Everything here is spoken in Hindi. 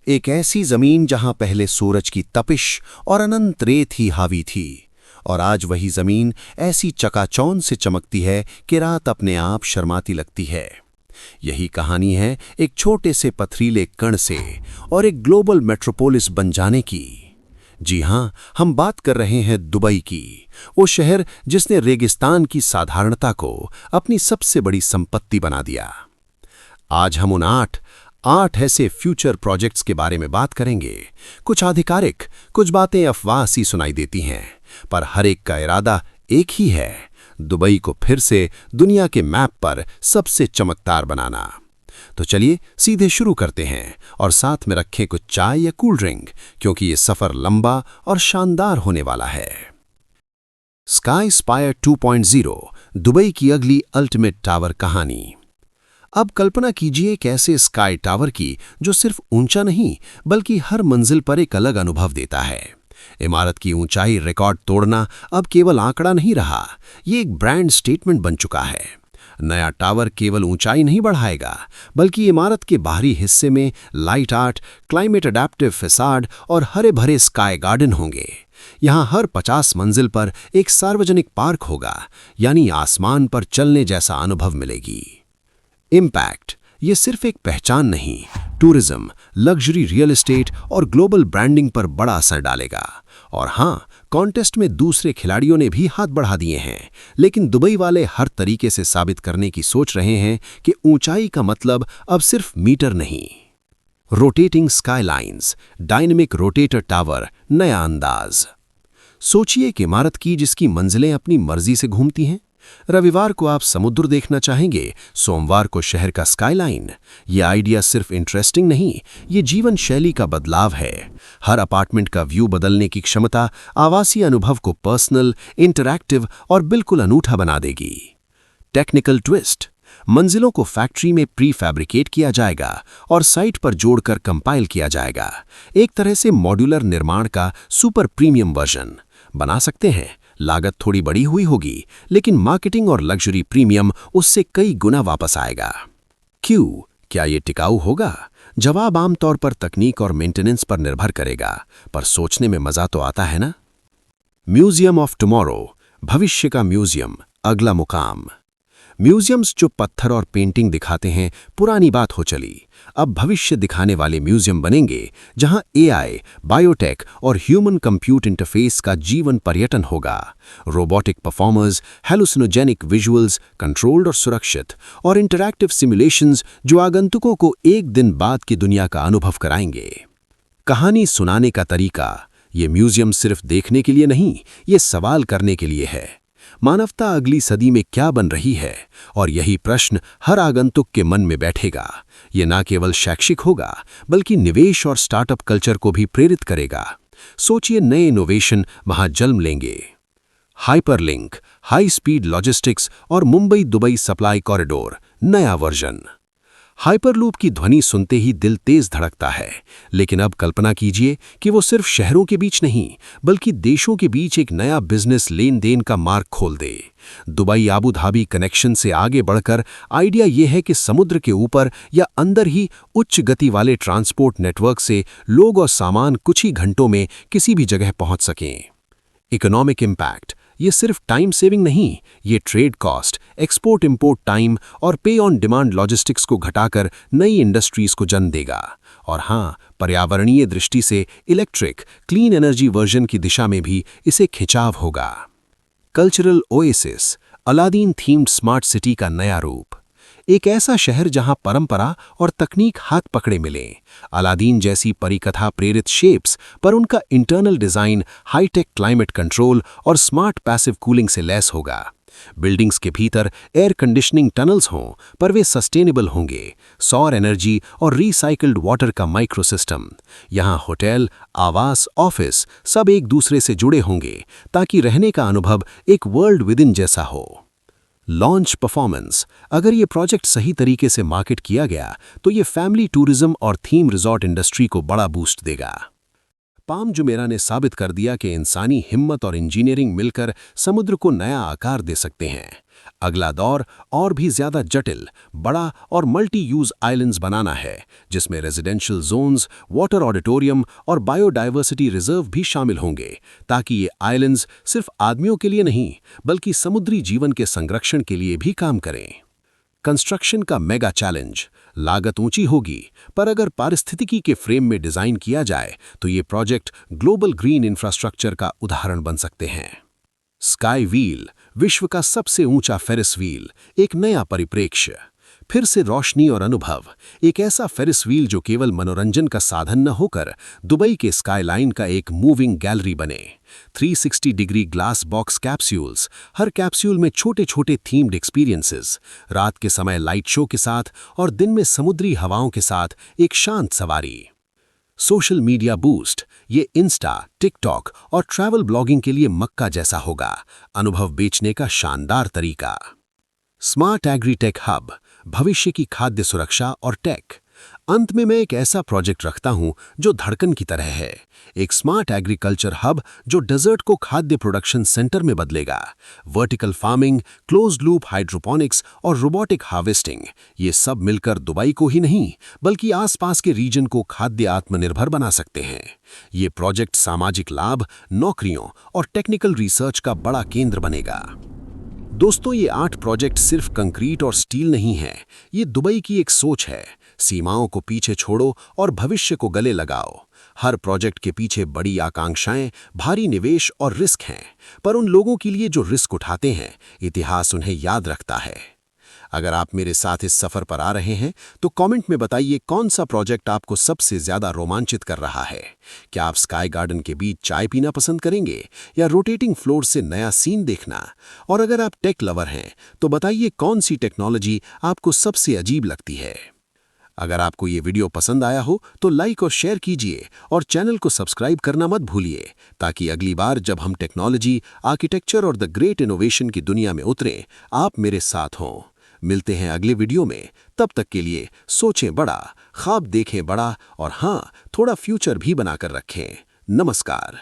एक ऐसी जमीन जहां पहले सूरज की तपिश और अनंत रेत ही हावी थी, और आज वही जमीन ऐसी चकाचौंध से चमकती है कि रात अपने आप शर्माती लगती है। यही कहानी है एक छोटे से पथरीले कण से और एक ग्लोबल मेट्रोपोलिस बन जाने की। जी हां, हम बात कर रहे हैं दुबई की, वो शहर जिसने रेगिस्तान की साधारणता को अपनी सबसे बड़ी संपत्ति बना दिया। आज हम उन आठ ऐसे फ्यूचर प्रोजेक्ट्स के बारे में बात करेंगे। कुछ आधिकारिक, कुछ बातें अफवाह सी सुनाई देती हैं, पर हर एक का इरादा एक ही है, दुबई को फिर से दुनिया के मैप पर सबसे चमकदार बनाना। तो चलिए सीधे शुरू करते हैं, और साथ में रखें कुछ चाय या कूल ड्रिंक, क्योंकि ये सफर लंबा और शानदार होने वाला है। स्काई स्पायर 2.0, दुबई की अगली अल्टीमेट टावर कहानी। अब कल्पना कीजिए एक ऐसे स्काई टावर की जो सिर्फ ऊंचा नहीं बल्कि हर मंजिल पर एक अलग अनुभव देता है। इमारत की ऊंचाई रिकॉर्ड तोड़ना अब केवल आंकड़ा नहीं रहा, ये एक ब्रांड स्टेटमेंट बन चुका है। नया टावर केवल ऊंचाई नहीं बढ़ाएगा, बल्कि इमारत के बाहरी हिस्से में लाइट आर्ट, क्लाइमेट अडेप्टिव फैसाड और हरे भरे स्काई गार्डन होंगे। यहाँ हर 50 मंजिल पर एक सार्वजनिक पार्क होगा, यानी आसमान पर चलने जैसा अनुभव मिलेगी। इम्पैक्ट, ये सिर्फ एक पहचान नहीं, टूरिज्म, लग्जरी रियल एस्टेट और ग्लोबल ब्रांडिंग पर बड़ा असर डालेगा। और हाँ, कॉन्टेस्ट में दूसरे खिलाड़ियों ने भी हाथ बढ़ा दिए हैं, लेकिन दुबई वाले हर तरीके से साबित करने की सोच रहे हैं कि ऊंचाई का मतलब अब सिर्फ मीटर नहीं। Rotating skylines, dynamic rotator tower, नया अंदाज। सोचिए कि इमारत की जिसकी मंजिलें अपनी मर्जी से घूमती हैं। रविवार को आप समुद्र देखना चाहेंगे, सोमवार को शहर का स्काईलाइन। ये आइडिया सिर्फ इंटरेस्टिंग नहीं, ये जीवन शैली का बदलाव है। हर अपार्टमेंट का व्यू बदलने की क्षमता आवासीय अनुभव को पर्सनल, इंटरैक्टिव और बिल्कुल अनूठा बना देगी। टेक्निकल ट्विस्ट, मंजिलों को फैक्ट्री में प्री फैब्रिकेट किया जाएगा और साइट पर जोड़कर कंपाइल किया जाएगा। एक तरह से मॉड्यूलर निर्माण का सुपर प्रीमियम वर्जन बना सकते हैं। लागत थोड़ी बड़ी हुई होगी, लेकिन मार्केटिंग और लग्जरी प्रीमियम उससे कई गुना वापस आएगा। क्यों? क्या ये टिकाऊ होगा? जवाब आमतौर पर तकनीक और मेंटेनेंस पर निर्भर करेगा, पर सोचने में मजा तो आता है ना। म्यूजियम ऑफ टुमारो, भविष्य का म्यूजियम, अगला मुकाम। म्यूजियम्स जो पत्थर और पेंटिंग दिखाते हैं, पुरानी बात हो चली। अब भविष्य दिखाने वाले म्यूजियम बनेंगे, जहां एआई, बायोटेक और ह्यूमन कंप्यूट इंटरफेस का जीवन पर्यटन होगा। रोबोटिक परफॉर्मर्स, हेलुसिनोजेनिक विजुअल्स, कंट्रोल्ड और सुरक्षित, और इंटरैक्टिव सिमुलेशंस जो आगंतुकों को एक दिन बाद की दुनिया का अनुभव कराएंगे। कहानी सुनाने का तरीका, ये म्यूजियम सिर्फ देखने के लिए नहीं, ये सवाल करने के लिए है। मानवता अगली सदी में क्या बन रही है, और यही प्रश्न हर आगंतुक के मन में बैठेगा। ये ना केवल शैक्षिक होगा, बल्कि निवेश और स्टार्टअप कल्चर को भी प्रेरित करेगा। सोचिए, नए इनोवेशन वहां जन्म लेंगे। हाइपरलिंक, हाई स्पीड लॉजिस्टिक्स और मुंबई दुबई सप्लाई कॉरिडोर, नया वर्जन। हाइपरलूप की ध्वनि सुनते ही दिल तेज धड़कता है, लेकिन अब कल्पना कीजिए कि वो सिर्फ शहरों के बीच नहीं, बल्कि देशों के बीच एक नया बिजनेस लेन देन का मार्ग खोल दे। दुबई आबू धाबी कनेक्शन से आगे बढ़कर आइडिया ये है कि समुद्र के ऊपर या अंदर ही उच्च गति वाले ट्रांसपोर्ट नेटवर्क से लोग और सामान कुछ ही घंटों में किसी भी जगह पहुंच सकें। इकोनॉमिक इम्पैक्ट, ये सिर्फ टाइम सेविंग नहीं, ये trade cost, export import time और पे ऑन डिमांड लॉजिस्टिक्स को घटाकर नई इंडस्ट्रीज को जन्म देगा। और हाँ, पर्यावरणीय दृष्टि से इलेक्ट्रिक, क्लीन एनर्जी वर्जन की दिशा में भी इसे खिंचाव होगा। Cultural oasis, Aladdin themed smart city का नया रूप। एक ऐसा शहर जहां परंपरा और तकनीक हाथ पकड़े मिलें। अलादीन जैसी परिकथा प्रेरित शेप्स, पर उनका internal design hi tech climate control और स्मार्ट पैसिव कूलिंग से लैस होगा। बिल्डिंग्स के भीतर एयर कंडीशनिंग टनल्स हों, पर वे सस्टेनेबल होंगे। सौर एनर्जी और रिसाइकल्ड वाटर का माइक्रो सिस्टम। यहाँ होटल, आवास, ऑफिस सब एक दूसरे से जुड़े होंगे, ताकि रहने का अनुभव एक वर्ल्ड विद इन जैसा हो। लॉन्च परफॉर्मेंस, अगर ये प्रोजेक्ट सही तरीके से मार्केट किया गया तो ये फैमिली टूरिज्म और थीम रिजॉर्ट इंडस्ट्री को बड़ा बूस्ट देगा। पाम जुमेरा ने साबित कर दिया कि इंसानी हिम्मत और इंजीनियरिंग मिलकर समुद्र को नया आकार दे सकते हैं। अगला दौर और भी ज्यादा जटिल, बड़ा और मल्टी यूज आइलैंड्स बनाना है, जिसमें रेजिडेंशियल जोन्स, वाटर ऑडिटोरियम और बायोडायवर्सिटी रिजर्व भी शामिल होंगे, ताकि ये आइलैंड्स सिर्फ आदमियों के लिए नहीं बल्कि समुद्री जीवन के संरक्षण के लिए भी काम करें। कंस्ट्रक्शन का मेगा चैलेंज। लागत ऊंची होगी, पर अगर पारिस्थितिकी के फ्रेम में डिजाइन किया जाए तो ये प्रोजेक्ट ग्लोबल ग्रीन इंफ्रास्ट्रक्चर का उदाहरण बन सकते हैं। स्काई व्हील, विश्व का सबसे ऊंचा फेरिस व्हील, एक नया परिप्रेक्ष्य। फिर से रोशनी और अनुभव, एक ऐसा फेरिस व्हील जो केवल मनोरंजन का साधन न होकर दुबई के स्काईलाइन का एक मूविंग गैलरी बने। 360 डिग्री ग्लास बॉक्स कैप्सूल्स, हर कैप्सूल में छोटे छोटे थीम्ड एक्सपीरियंसेस, रात के समय लाइट शो के साथ और दिन में समुद्री हवाओं के साथ एक शांत सवारी। सोशल मीडिया बूस्ट, ये इंस्टा, टिकटॉक और ट्रैवल ब्लॉगिंग के लिए मक्का जैसा होगा, अनुभव बेचने का शानदार तरीका। स्मार्ट एग्रीटेक हब, भविष्य की खाद्य सुरक्षा और टेक। अंत में मैं एक ऐसा प्रोजेक्ट रखता हूं जो धड़कन की तरह है, एक स्मार्ट एग्रीकल्चर हब जो डेजर्ट को खाद्य प्रोडक्शन सेंटर में बदलेगा। Vertical farming, closed loop hydroponics और रोबोटिक हार्वेस्टिंग, ये सब मिलकर दुबई को ही नहीं बल्कि आसपास के रीजन को खाद्य आत्मनिर्भर बना सकते हैं। ये प्रोजेक्ट सामाजिक लाभ, नौकरियों और टेक्निकल रिसर्च का बड़ा केंद्र बनेगा। दोस्तों, ये 8 प्रोजेक्ट सिर्फ कंक्रीट और स्टील नहीं है, ये दुबई की एक सोच है। सीमाओं को पीछे छोड़ो और भविष्य को गले लगाओ। हर प्रोजेक्ट के पीछे बड़ी आकांक्षाएं, भारी निवेश और रिस्क हैं, पर उन लोगों के लिए जो रिस्क उठाते हैं, इतिहास उन्हें याद रखता है। अगर आप मेरे साथ इस सफर पर आ रहे हैं तो कमेंट में बताइए कौन सा प्रोजेक्ट आपको सबसे ज्यादा रोमांचित कर रहा है। क्या आप स्काई गार्डन के बीच चाय पीना पसंद करेंगे या रोटेटिंग फ्लोर से नया सीन देखना? और अगर आप टेक लवर हैं तो बताइए कौन सी टेक्नोलॉजी आपको सबसे अजीब लगती है। अगर आपको ये वीडियो पसंद आया हो तो लाइक और शेयर कीजिए और चैनल को सब्सक्राइब करना मत भूलिए, ताकि अगली बार जब हम टेक्नोलॉजी, आर्किटेक्चर और द ग्रेट इनोवेशन की दुनिया में उतरें, आप मेरे साथ हों। मिलते हैं अगले वीडियो में, तब तक के लिए सोचें बड़ा, ख्वाब देखें बड़ा और हाँ, थोड़ा फ्यूचर भी बनाकर रखें। नमस्कार।